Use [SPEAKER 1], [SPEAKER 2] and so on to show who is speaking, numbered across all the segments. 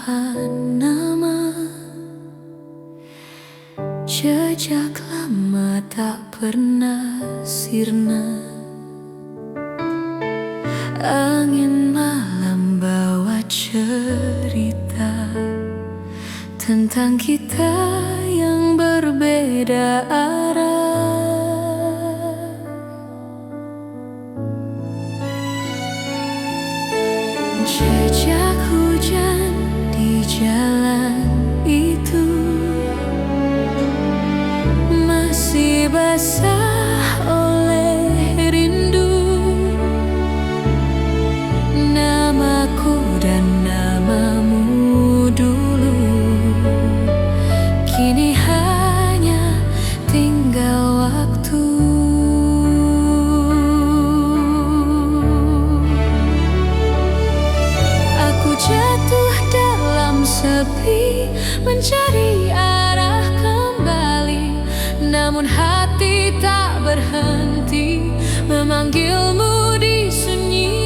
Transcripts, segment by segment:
[SPEAKER 1] puluhan nama, jejak lama tak pernah sirna. Angin malam bawa cerita tentang kita yang berbeda arah. Jejak hujan di jalan itu masih basah oleh rindu. Namaku dan namamu dulu kini hanya tinggal waktu. Jatuh dalam sepi, mencari arah kembali, namun hati tak berhenti memanggilmu di sunyi.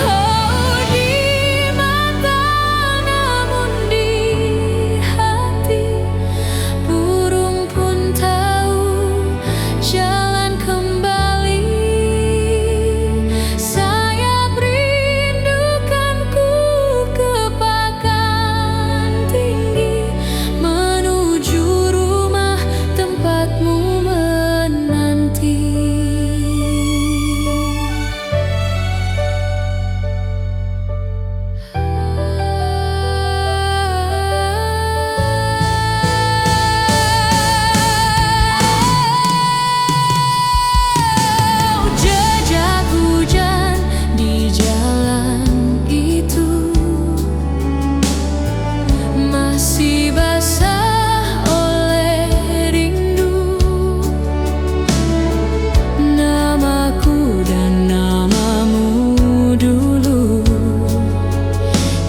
[SPEAKER 1] Oh, di mata namun di hati, burung pun tahu jalan kembali.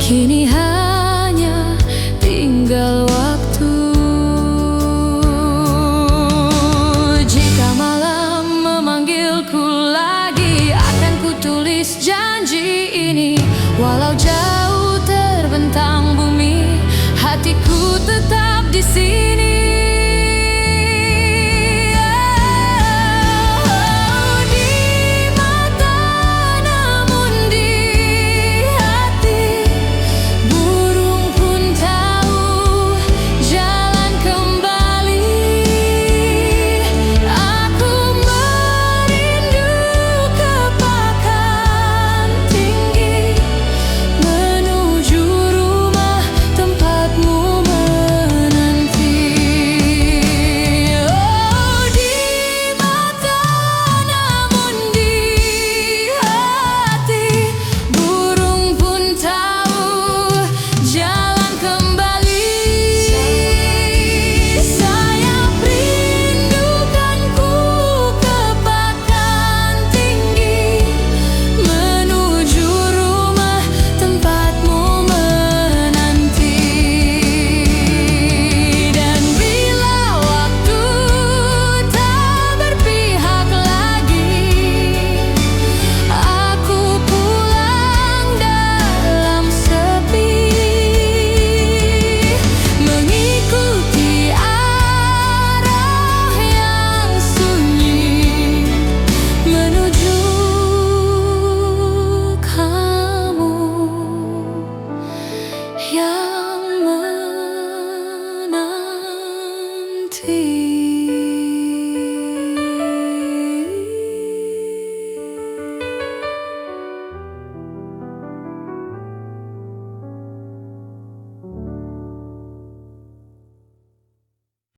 [SPEAKER 1] Kini hanya tinggal waktu. Jika malam memanggilku lagi, akan kutulis janji ini. Walau jauh terbentang bumi, hatiku tetap di sini.